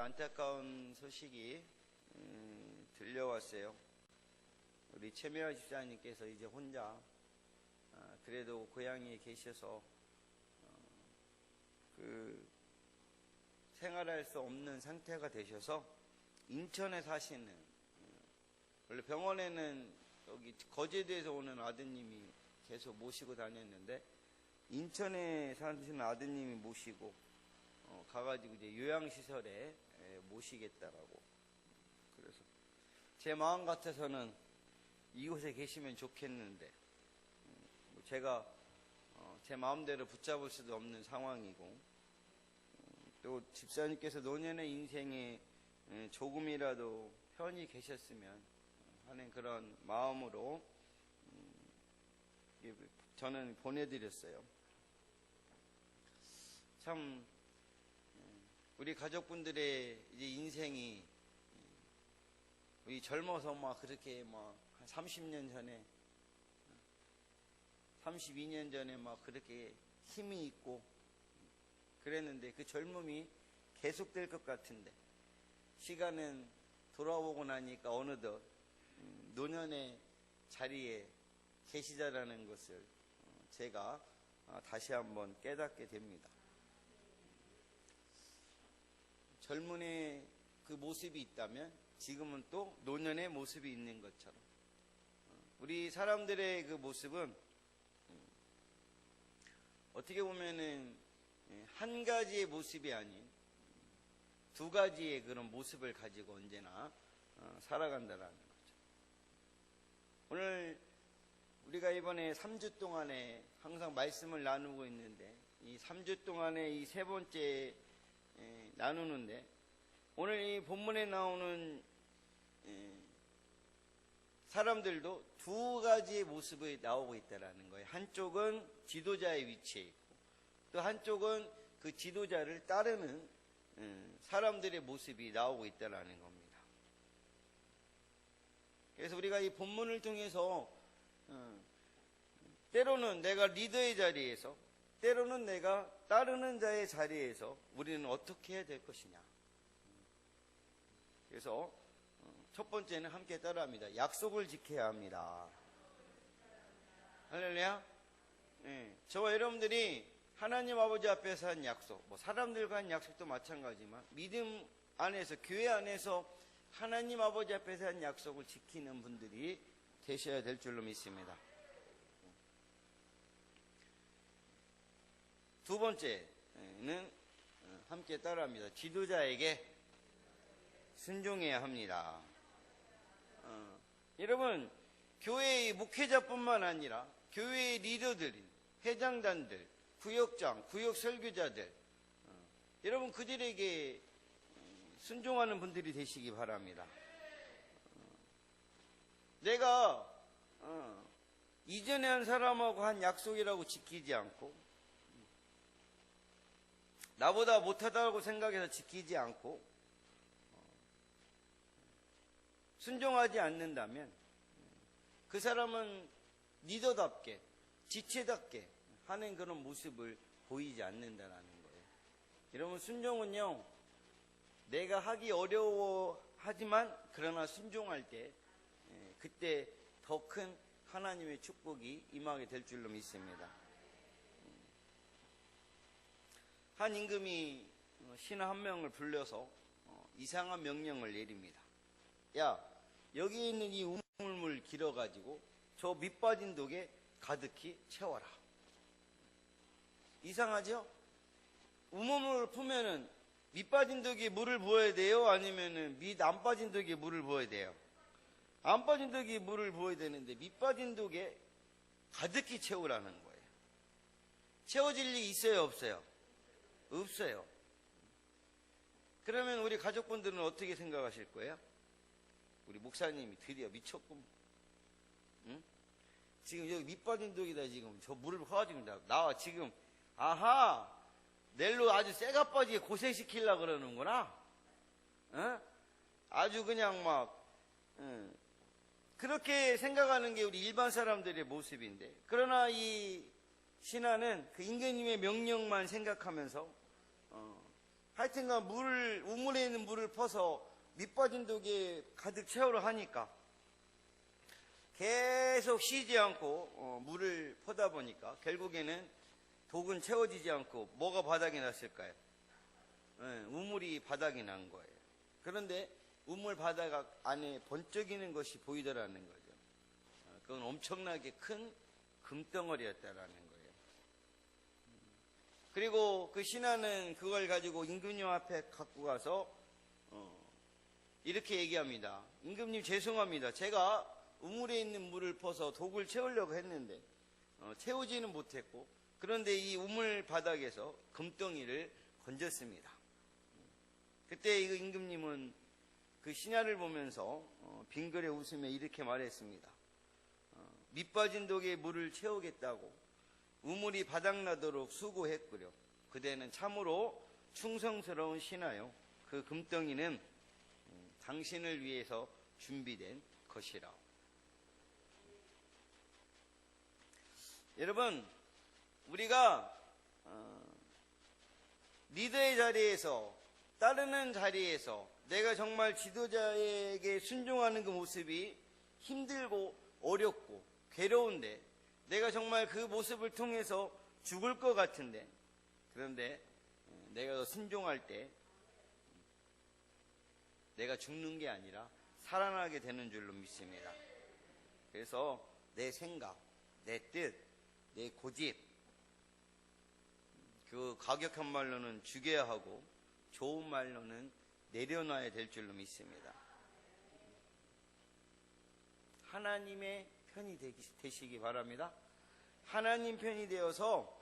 안타까운 소식이 들려왔어요. 우리 최미화 집사님께서 이제 혼자 그래도 고향에 계셔서 생활할 수 없는 상태가 되셔서 인천에 사시는, 원래 병원에는 여기 거제도에서 오는 아드님이 계속 모시고 다녔는데 인천에 사시는 아드님이 모시고 가가지고 이제 요양시설에 모시겠다라고. 그래서 제 마음 같아서는 이곳에 계시면 좋겠는데 제가 제 마음대로 붙잡을 수도 없는 상황이고, 또 집사님께서 노년의 인생에 조금이라도 편히 계셨으면 하는 그런 마음으로 저는 보내드렸어요. 참 우리 가족분들의 이제 인생이 우리 젊어서 막 그렇게 막 한 30년 전에 32년 전에 막 그렇게 힘이 있고 그랬는데 그 젊음이 계속될 것 같은데 시간은 돌아오고 나니까 어느덧 노년의 자리에 계시다라는 것을 제가 다시 한번 깨닫게 됩니다. 젊은의 그 모습이 있다면 지금은 또 노년의 모습이 있는 것처럼 우리 사람들의 그 모습은 어떻게 보면은 한 가지의 모습이 아닌 두 가지의 그런 모습을 가지고 언제나 살아간다라는 거죠. 오늘 우리가 이번에 3주 동안에 항상 말씀을 나누고 있는데 이 3주 동안에 이 세 번째 나누는데 오늘 이 본문에 나오는 사람들도 두 가지의 모습이 나오고 있다는 거예요. 한쪽은 지도자의 위치에 있고 또 한쪽은 그 지도자를 따르는 사람들의 모습이 나오고 있다는 겁니다. 그래서 우리가 이 본문을 통해서 때로는 내가 리더의 자리에서 때로는 내가 따르는 자의 자리에서 우리는 어떻게 해야 될 것이냐. 그래서 첫 번째는 함께 따라합니다. 약속을 지켜야 합니다. 할렐루야. 저와 여러분들이 하나님 아버지 앞에서 한 약속, 뭐 사람들과 한 약속도 마찬가지지만 믿음 안에서, 교회 안에서 하나님 아버지 앞에서 한 약속을 지키는 분들이 되셔야 될 줄로 믿습니다. 두 번째는 함께 따라합니다. 지도자에게 순종해야 합니다. 여러분, 교회의 목회자뿐만 아니라 교회의 리더들인 회장단들, 구역장, 구역 설교자들, 여러분 그들에게 순종하는 분들이 되시기 바랍니다. 내가 이전에 한 사람하고 한 약속이라고 지키지 않고 나보다 못하다고 생각해서 지키지 않고 순종하지 않는다면 그 사람은 리더답게 지체답게 하는 그런 모습을 보이지 않는다는 거예요. 여러분, 순종은요, 내가 하기 어려워하지만 그러나 순종할 때 그때 더 큰 하나님의 축복이 임하게 될 줄로 믿습니다. 한 임금이 신하 한 명을 불러서 이상한 명령을 내립니다. 야, 여기 있는 이 우물물 길어가지고 저 밑빠진 독에 가득히 채워라. 이상하죠? 우물물을 풀면은 밑빠진 독에 물을 부어야 돼요? 아니면은 밑 안 빠진 독에 물을 부어야 돼요? 안 빠진 독에 물을 부어야 되는데 밑빠진 독에 가득히 채우라는 거예요. 채워질 일이 있어요? 없어요? 없어요. 그러면 우리 가족분들은 어떻게 생각하실 거예요? 우리 목사님이 드디어 미쳤구만. 응? 지금 여기 밑빠진 독이다. 지금 저 물을 퍼가지고 나와 지금 아하 넬로 아주 쇠가 빠지게 고생시키려고 그러는구나. 응? 아주 그냥 막 그렇게 생각하는 게 우리 일반 사람들의 모습인데, 그러나 이 신하는 그 임금님의 명령만 생각하면서 하여튼간 우물에 있는 물을 퍼서 밑빠진 독에 가득 채우려 하니까 계속 쉬지 않고 물을 퍼다 보니까 결국에는 독은 채워지지 않고 뭐가 바닥에 났을까요? 우물이 바닥에 난 거예요. 그런데 우물 바닥 안에 번쩍이는 것이 보이더라는 거죠. 그건 엄청나게 큰 금덩어리였다라는 거예요. 그리고 그 신하는 그걸 가지고 임금님 앞에 갖고 가서 이렇게 얘기합니다. 임금님 죄송합니다. 제가 우물에 있는 물을 퍼서 독을 채우려고 했는데 채우지는 못했고 그런데 이 우물 바닥에서 금덩이를 건졌습니다. 그때 이 임금님은 그 신하를 보면서 빙그레 웃으며 이렇게 말했습니다. 밑빠진 독에 물을 채우겠다고 우물이 바닥나도록 수고했구려. 그대는 참으로 충성스러운 신하요. 그 금덩이는 당신을 위해서 준비된 것이라. 여러분, 우리가 리더의 자리에서, 따르는 자리에서 내가 정말 지도자에게 순종하는 그 모습이 힘들고 어렵고 괴로운데, 내가 정말 그 모습을 통해서 죽을 것 같은데, 그런데 내가 순종할 때 내가 죽는 게 아니라 살아나게 되는 줄로 믿습니다. 그래서 내 생각, 내 뜻, 내 고집, 그 과격한 말로는 죽여야 하고 좋은 말로는 내려놔야 될 줄로 믿습니다. 하나님의 편이 되시기 바랍니다. 하나님 편이 되어서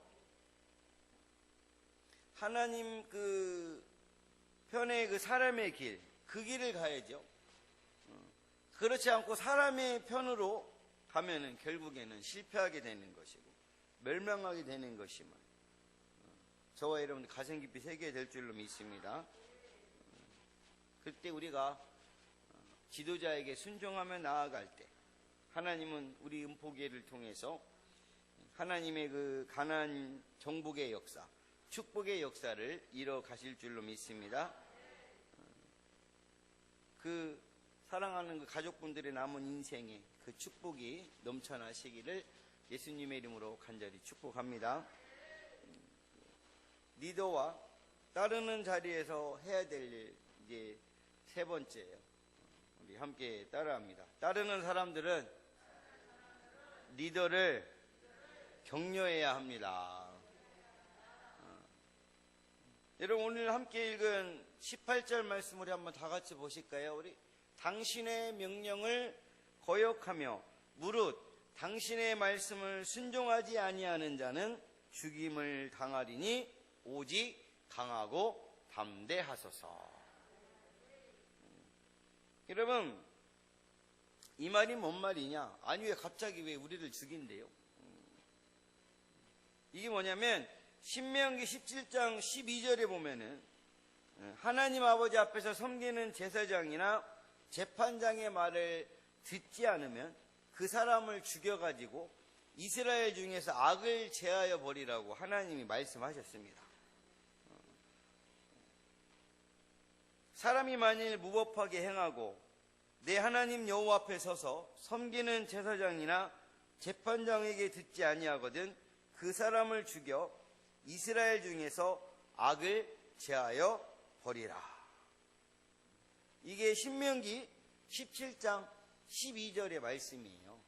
하나님 그 편의 그 사람의 길, 그 길을 가야죠. 그렇지 않고 사람의 편으로 가면은 결국에는 실패하게 되는 것이고 멸망하게 되는 것임을 저와 여러분들 가슴 깊이 새겨야 될 줄로 믿습니다. 그때 우리가 지도자에게 순종하며 나아갈 때 하나님은 우리 음포교회를 통해서 하나님의 그 가나안 정복의 역사, 축복의 역사를 이뤄 가실 줄로 믿습니다. 그 사랑하는 그 가족분들의 남은 인생에 그 축복이 넘쳐나시기를 예수님의 이름으로 간절히 축복합니다. 리더와 따르는 자리에서 해야 될 일, 이제 세 번째예요. 우리 함께 따라합니다. 따르는 사람들은 리더를 격려해야 합니다. 여러분, 오늘 함께 읽은 18절 말씀 우리 한번 다 같이 보실까요? 우리 당신의 명령을 거역하며 무릇 당신의 말씀을 순종하지 아니하는 자는 죽임을 당하리니 오직 강하고 담대하소서. 여러분, 이 말이 뭔 말이냐? 아니, 왜 갑자기 왜 우리를 죽인대요? 이게 뭐냐면 신명기 17장 12절에 보면은 하나님 아버지 앞에서 섬기는 제사장이나 재판장의 말을 듣지 않으면 그 사람을 죽여가지고 이스라엘 중에서 악을 제하여 버리라고 하나님이 말씀하셨습니다. 사람이 만일 무법하게 행하고 내 하나님 여호와 앞에 서서 섬기는 제사장이나 재판장에게 듣지 아니하거든 그 사람을 죽여 이스라엘 중에서 악을 제하여 버리라. 이게 신명기 17장 12절의 말씀이에요.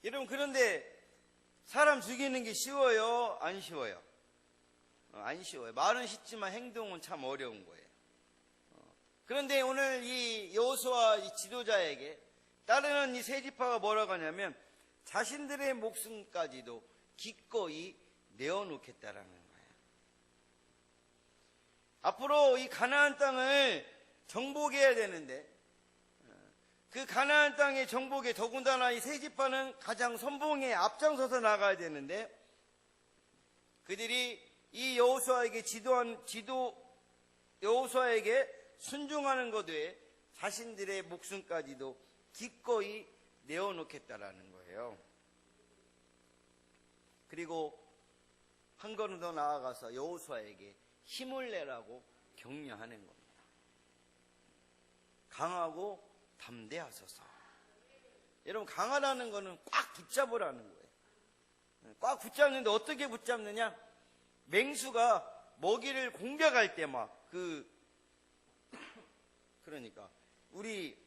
여러분, 그런데 사람 죽이는 게 쉬워요? 안 쉬워요? 안 쉬워요. 말은 쉽지만 행동은 참 어려운 거예요. 그런데 오늘 이 여호수아 이 지도자에게 따르는 이 세 지파가 뭐라고 하냐면 자신들의 목숨까지도 기꺼이 내어놓겠다라는 거예요. 앞으로 이 가나안 땅을 정복해야 되는데 그 가나안 땅의 정복에 더군다나 이 세 지파는 가장 선봉에 앞장서서 나가야 되는데 그들이 이 여호수아에게 여호수아에게 순종하는 것 외에 자신들의 목숨까지도 기꺼이 내어놓겠다라는 거예요. 그리고 한 걸음 더 나아가서 여호수아에게 힘을 내라고 격려하는 겁니다. 강하고 담대하소서. 여러분, 강하다는 거는 꽉 붙잡으라는 거예요. 꽉 붙잡는데 어떻게 붙잡느냐? 맹수가 먹이를 공격할 때 그러니까 우리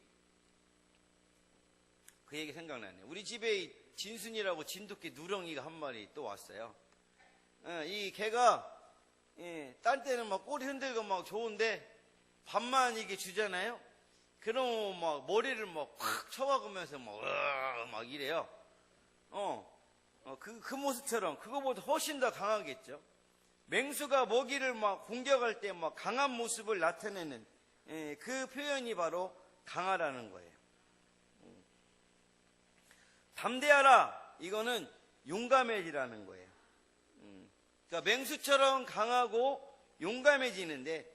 그 얘기 생각나네. 우리 집에 진순이라고 진돗개 누렁이가 한 마리 또 왔어요. 이 개가 딴 때는 막 꼬리 흔들고 막 좋은데 밥만 이게 주잖아요. 그럼 막 머리를 막 콱 쳐박으면서 막 이래요. 그 모습처럼 그거보다 훨씬 더 강하겠죠. 맹수가 먹이를 막 공격할 때 막 강한 모습을 나타내는 그 표현이 바로 강하라는 거예요. 담대하라, 이거는 용감해지라는 거예요. 그러니까 맹수처럼 강하고 용감해지는데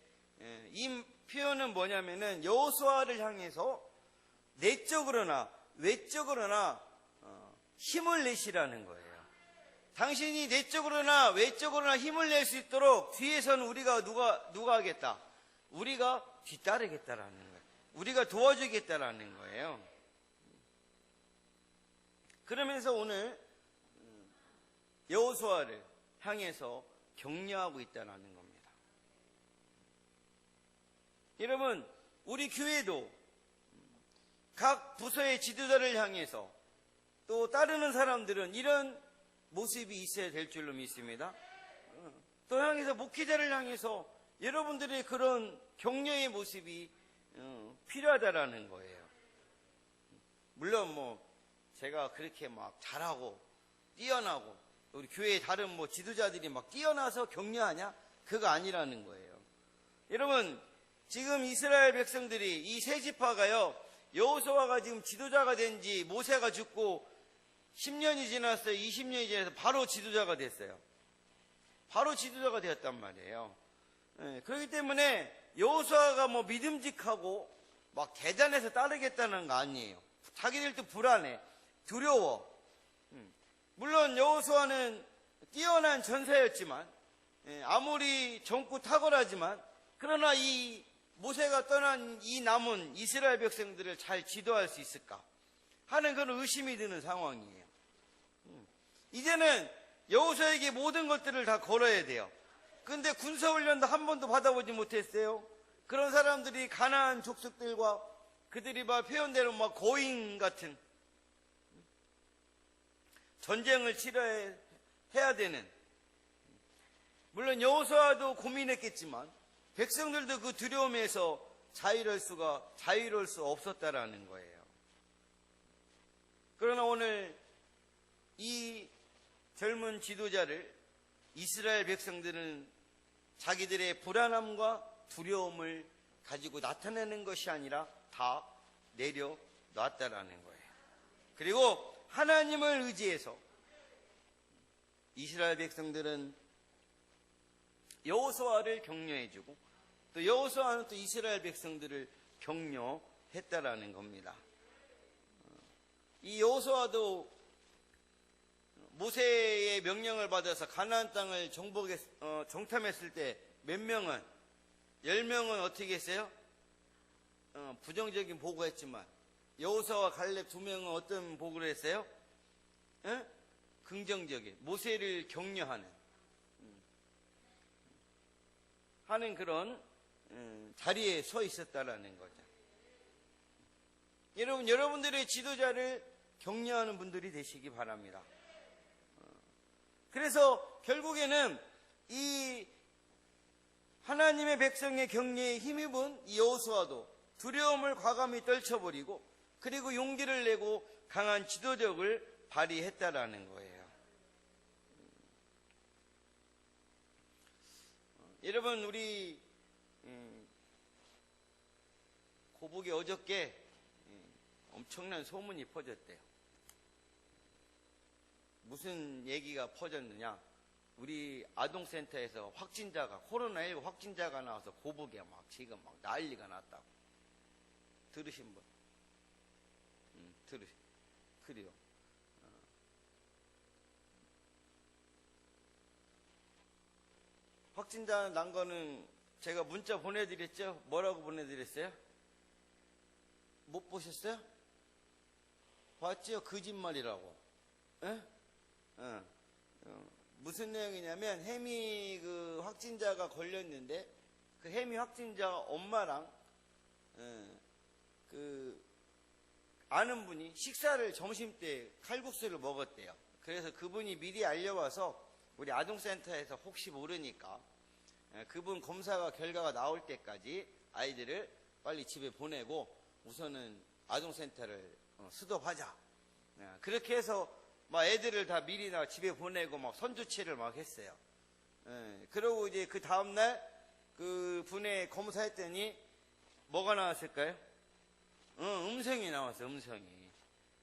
이 표현은 뭐냐면은 여호수아를 향해서 내적으로나 외적으로나 힘을 내시라는 거예요. 당신이 내적으로나 외적으로나 힘을 낼 수 있도록 뒤에서는 우리가 누가 하겠다? 우리가 뒤따르겠다라는 거예요. 우리가 도와주겠다라는 거예요. 그러면서 오늘 여호수아를 향해서 격려하고 있다는 겁니다. 여러분, 우리 교회도 각 부서의 지도자를 향해서 또 따르는 사람들은 이런 모습이 있어야 될 줄로 믿습니다. 또 향해서 목회자를 향해서 여러분들의 그런 격려의 모습이 필요하다라는 거예요. 물론 제가 그렇게 막 잘하고 뛰어나고 우리 교회의 다른 지도자들이 막 뛰어나서 격려하냐? 그거 아니라는 거예요. 여러분, 지금 이스라엘 백성들이 이 세 지파가요, 여호수아가 지금 지도자가 된 지 모세가 죽고 10년이 지났어요. 20년이 지나서 바로 지도자가 됐어요. 바로 지도자가 되었단 말이에요. 그렇기 때문에 여호수아가 믿음직하고 막 대단해서 따르겠다는 거 아니에요. 자기들도 불안해, 두려워. 물론 여호수아는 뛰어난 전사였지만, 아무리 젊고 탁월하지만, 그러나 이 모세가 떠난 이 남은 이스라엘 백성들을 잘 지도할 수 있을까 하는 그런 의심이 드는 상황이에요. 이제는 여호수아에게 모든 것들을 다 걸어야 돼요. 근데 군사훈련도 한 번도 받아보지 못했어요. 그런 사람들이 가나안 족속들과 그들이 표현대로 거인 같은 전쟁을 치러야 되는, 물론 여호수아도 고민했겠지만 백성들도 그 두려움에서 자유로울 수 없었다라는 거예요. 그러나 오늘 이 젊은 지도자를 이스라엘 백성들은 자기들의 불안함과 두려움을 가지고 나타내는 것이 아니라 다 내려놨다라는 거예요. 그리고 하나님을 의지해서 이스라엘 백성들은 여호수아를 격려해주고 또 여호수아는 또 이스라엘 백성들을 격려했다라는 겁니다. 이 여호수아도 모세의 명령을 받아서 가나안 땅을 정탐했을 때 몇 명은 10명은 어떻게 했어요? 부정적인 보고했지만 여호수아와 갈렙 2명은 어떤 보고를 했어요? 긍정적인, 모세를 격려하는 하는 그런 자리에 서 있었다라는 거죠. 여러분, 여러분들의 지도자를 격려하는 분들이 되시기 바랍니다. 그래서 결국에는 이 하나님의 백성의 격려에 힘입은 이 여호수아도 두려움을 과감히 떨쳐버리고 그리고 용기를 내고 강한 지도력을 발휘했다라는 거예요. 여러분, 우리 고북에 어저께 엄청난 소문이 퍼졌대요. 무슨 얘기가 퍼졌느냐? 우리 아동센터에서 코로나19 확진자가 나와서 고북에 지금 난리가 났다고. 들으신 분? 그래요. 확진자 난 거는 제가 문자 보내드렸죠? 뭐라고 보내드렸어요? 못 보셨어요? 봤죠? 거짓말이라고. 에? 무슨 내용이냐면 해미 그 확진자가 걸렸는데 그 해미 확진자 엄마랑 그 아는 분이 식사를 점심때 칼국수를 먹었대요. 그래서 그분이 미리 알려와서 우리 아동센터에서 혹시 모르니까 그분 검사가 결과가 나올 때까지 아이들을 빨리 집에 보내고 우선은 아동센터를 스톱하자. 그렇게 해서 막 애들을 다 미리 나 집에 보내고 막 선두치를 막 했어요. 그러고 이제 그 다음날 그 분의 검사했더니 뭐가 나왔을까요? 음성이 나왔어, 음성이.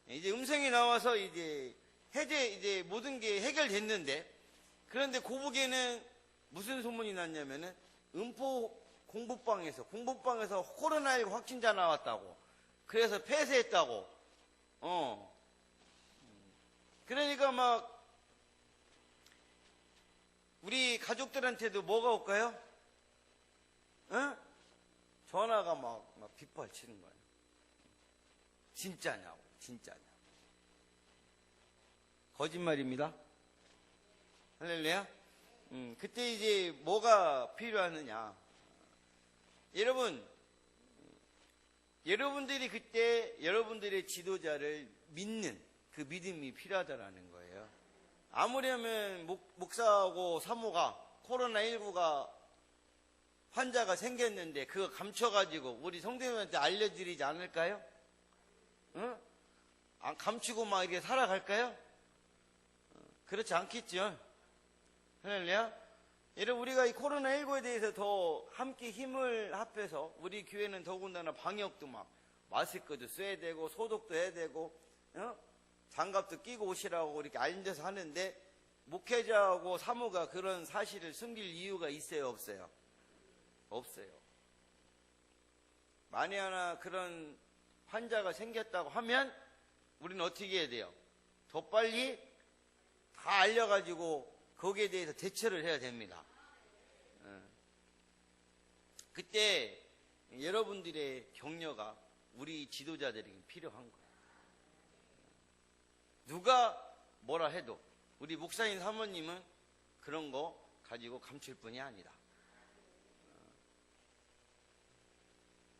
이제 음성이 나와서 이제 이제 모든 게 해결됐는데, 그런데 고북에는 무슨 소문이 났냐면은, 음포 공부방에서 코로나19 확진자 나왔다고. 그래서 폐쇄했다고. 그러니까 막, 우리 가족들한테도 뭐가 올까요? 전화가 막 빗발치는 거예요. 진짜냐고, 진짜냐고. 거짓말입니다. 할렐루야. 그때 이제 뭐가 필요하느냐. 여러분, 여러분들이 그때 여러분들의 지도자를 믿는 그 믿음이 필요하다라는 거예요. 아무려면 목사하고 사모가 코로나19가 환자가 생겼는데 그거 감춰가지고 우리 성도님한테 알려드리지 않을까요? 안 감추고 막 이렇게 살아갈까요? 그렇지 않겠죠? 할렐루야. 여러분, 우리가 이 코로나19에 대해서 더 함께 힘을 합해서 우리 교회는 더군다나 방역도 막 마스크도 써야 되고 소독도 해야 되고 장갑도 끼고 오시라고 이렇게 앉아서 하는데 목회자하고 사모가 그런 사실을 숨길 이유가 있어요, 없어요? 없어요. 만에 하나 그런 환자가 생겼다고 하면 우리는 어떻게 해야 돼요? 더 빨리 다 알려가지고 거기에 대해서 대처를 해야 됩니다. 그때 여러분들의 격려가 우리 지도자들에게 필요한 거예요. 누가 뭐라 해도 우리 목사님 사모님은 그런 거 가지고 감출 뿐이 아니다.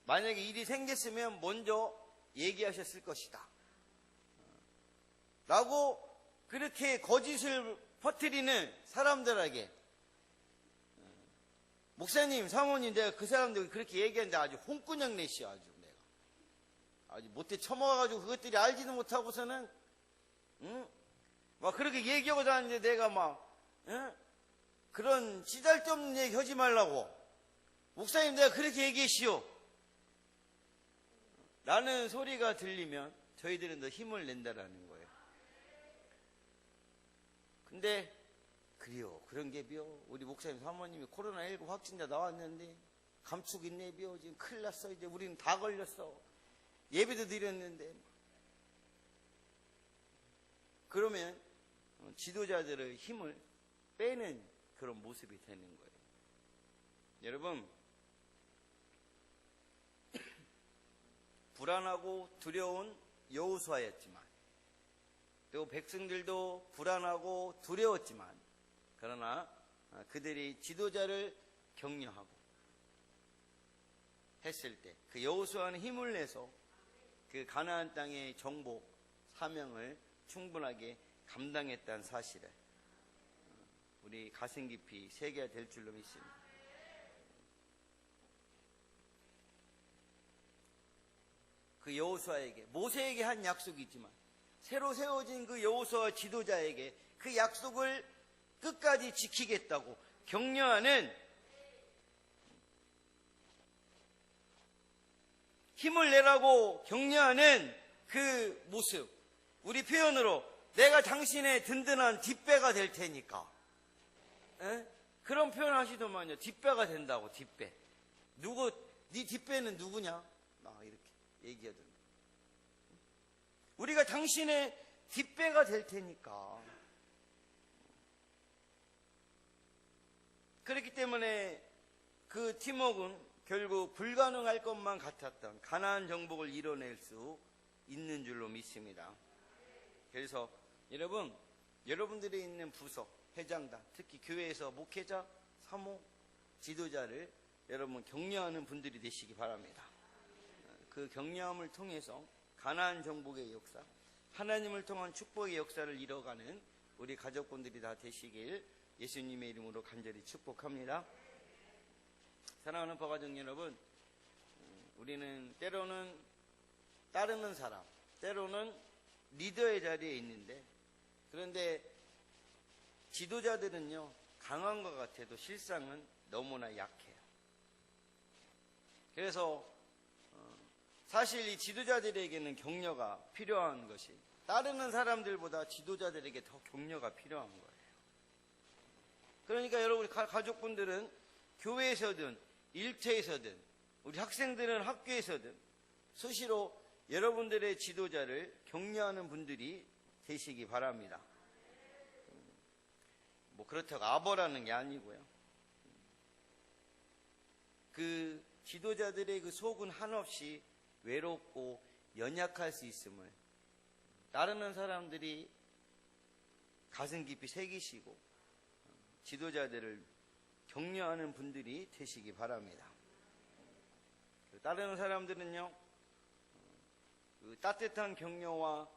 만약에 일이 생겼으면 먼저 얘기하셨을 것이다. 라고 그렇게 거짓을 퍼뜨리는 사람들에게 목사님, 사모님, 내가 그 사람들 그렇게 얘기했는데 아주 홍군형 내시야, 아주 내가. 아주 못돼 처먹어가지고 그것들이 알지도 못하고서는, 막 그렇게 얘기하고 다니는데 내가 막, 그런 찌잘데없는 얘기 하지 말라고. 목사님, 내가 그렇게 얘기했시오. 라는 소리가 들리면 저희들은 더 힘을 낸다라는 거예요. 근데, 그래요. 그런 게 비요. 우리 목사님 사모님이 코로나19 확진자 나왔는데 감축 있네 비요. 지금 큰일 났어. 이제 우리는 다 걸렸어. 예배도 드렸는데. 그러면 지도자들의 힘을 빼는 그런 모습이 되는 거예요. 여러분, 불안하고 두려운 여호수아였지만 또 백성들도 불안하고 두려웠지만 그러나 그들이 지도자를 격려하고 했을 때 그 여호수아는 힘을 내서 그 가나안 땅의 정복 사명을 충분하게 감당했다는 사실을 우리 가슴 깊이 새겨야 될 줄로 믿습니다. 그 여호수아에게 모세에게 한 약속이 있지만 새로 세워진 그 여호수아 지도자에게 그 약속을 끝까지 지키겠다고 격려하는 힘을 내라고 격려하는 그 모습, 우리 표현으로 내가 당신의 든든한 뒷배가 될 테니까 그런 표현 하시더만요. 뒷배가 된다고. 뒷배. 네 뒷배는 누구냐? 막 이렇게 얘기하던데. 우리가 당신의 뒷배가 될 테니까 그렇기 때문에 그 팀웍은 결국 불가능할 것만 같았던 가나안 정복을 이뤄낼 수 있는 줄로 믿습니다. 그래서 여러분들이 있는 부서, 회장단, 특히 교회에서 목회자, 사모, 지도자를 여러분 격려하는 분들이 되시기 바랍니다. 그 격려함을 통해서 가나안 정복의 역사, 하나님을 통한 축복의 역사를 이뤄가는 우리 가족분들이 다 되시길 예수님의 이름으로 간절히 축복합니다. 사랑하는 버가족 여러분, 우리는 때로는 따르는 사람, 때로는 리더의 자리에 있는데, 그런데 지도자들은요, 강한 것 같아도 실상은 너무나 약해요. 그래서 사실 이 지도자들에게는 격려가 필요한 것이 따르는 사람들보다 지도자들에게 더 격려가 필요한 거예요. 그러니까 여러분 가족분들은 교회에서든 일터에서든 우리 학생들은 학교에서든 수시로 여러분들의 지도자를 격려하는 분들이 되시기 바랍니다. 뭐 그렇다고 아버라는 게 아니고요. 그 지도자들의 그 속은 한없이 외롭고 연약할 수 있음을 따르는 사람들이 가슴 깊이 새기시고 지도자들을 격려하는 분들이 되시기 바랍니다. 따르는 사람들은요, 그 따뜻한 격려와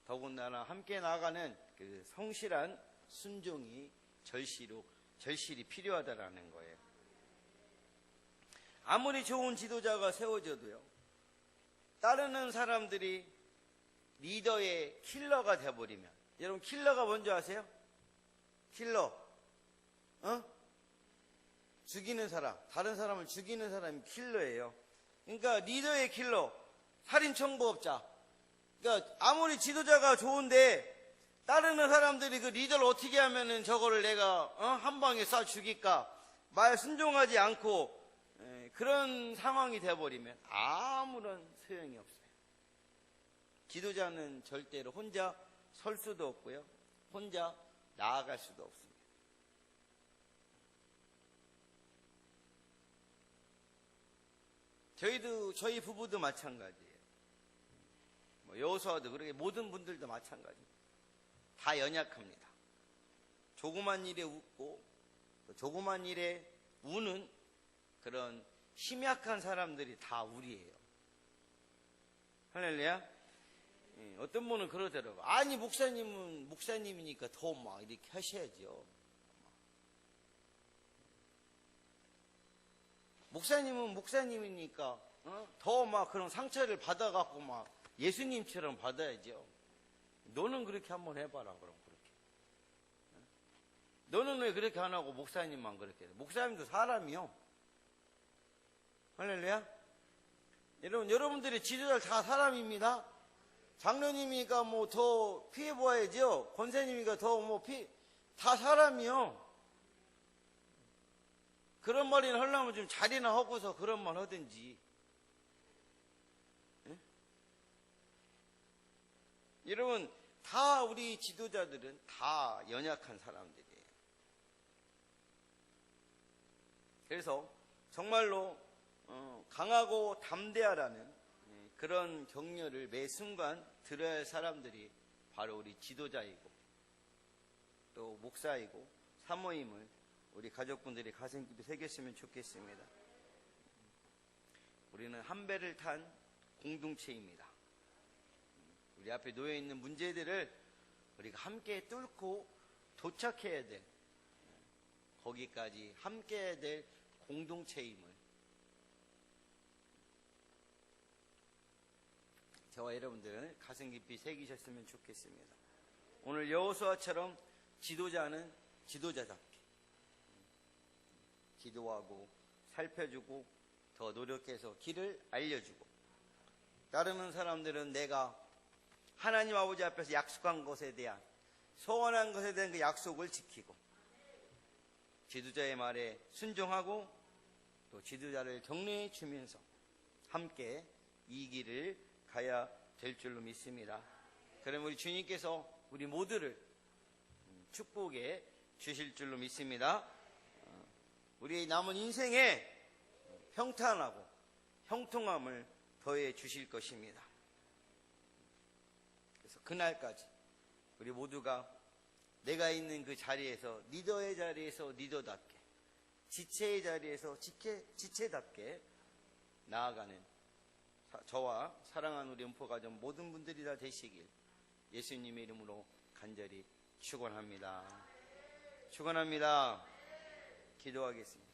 더군다나 함께 나아가는 그 성실한 순종이 절실히 필요하다라는 거예요. 아무리 좋은 지도자가 세워져도요, 따르는 사람들이 리더의 킬러가 돼버리면, 여러분 킬러가 뭔지 아세요? 킬러, 죽이는 사람, 다른 사람을 죽이는 사람이 킬러예요. 그러니까 리더의 킬러, 살인청부업자. 그러니까 아무리 지도자가 좋은데 따르는 사람들이 그 리더를 어떻게 하면은 저거를 내가 한 방에 쏴 죽일까, 말 순종하지 않고 그런 상황이 돼버리면 아무런 소용이 없어요. 지도자는 절대로 혼자 설 수도 없고요, 혼자 나아갈 수도 없습니다. 저희 부부도 마찬가지예요. 여호수아도 그렇게 모든 분들도 마찬가지입니다. 다 연약합니다. 조그만 일에 웃고 조그만 일에 우는 그런 심약한 사람들이 다 우리예요. 할렐루야. 어떤 분은 그러더라고요. 아니 목사님은 목사님이니까 더 막 이렇게 하셔야죠. 목사님은 목사님이니까 더 막 그런 상처를 받아갖고 막 예수님처럼 받아야죠. 너는 그렇게 한번 해봐라. 그럼 그렇게. 너는 왜 그렇게 안 하고 목사님만 그렇게 해? 목사님도 사람이요. 할렐루야. 여러분들의 지도자 다 사람입니다. 장로님이니까 뭐 더 피해보아야죠. 권사님이니까 더 뭐 다 사람이요. 그런 말이나 하려면 좀 자리나 하고서 그런 말 하든지. 예? 여러분, 다 우리 지도자들은 다 연약한 사람들이에요. 그래서 정말로 강하고 담대하라는 그런 격려를 매 순간 들어야 할 사람들이 바로 우리 지도자이고 또 목사이고 사모임을 우리 가족분들이 가슴 깊이 새겼으면 좋겠습니다. 우리는 한 배를 탄 공동체입니다. 우리 앞에 놓여있는 문제들을 우리가 함께 뚫고 도착해야 될, 거기까지 함께 해야 될 공동체임을 저와 여러분들은 가슴 깊이 새기셨으면 좋겠습니다. 오늘 여호수아처럼 지도자는 지도자답게 기도하고 살펴주고 더 노력해서 길을 알려주고, 따르는 사람들은 내가 하나님 아버지 앞에서 약속한 것에 대한, 소원한 것에 대한 그 약속을 지키고 지도자의 말에 순종하고 또 지도자를 격려해 주면서 함께 이 길을 가야 될 줄로 믿습니다. 그럼 우리 주님께서 우리 모두를 축복해 주실 줄로 믿습니다. 우리의 남은 인생에 평탄하고 형통함을 더해 주실 것입니다. 그래서 그날까지 우리 모두가 내가 있는 그 자리에서, 리더의 자리에서 리더답게, 지체의 자리에서 지체답게 나아가는 저와 사랑하는 우리 음포가정 모든 분들이 다 되시길 예수님의 이름으로 간절히 축원합니다. 축원합니다. 기도하겠습니다.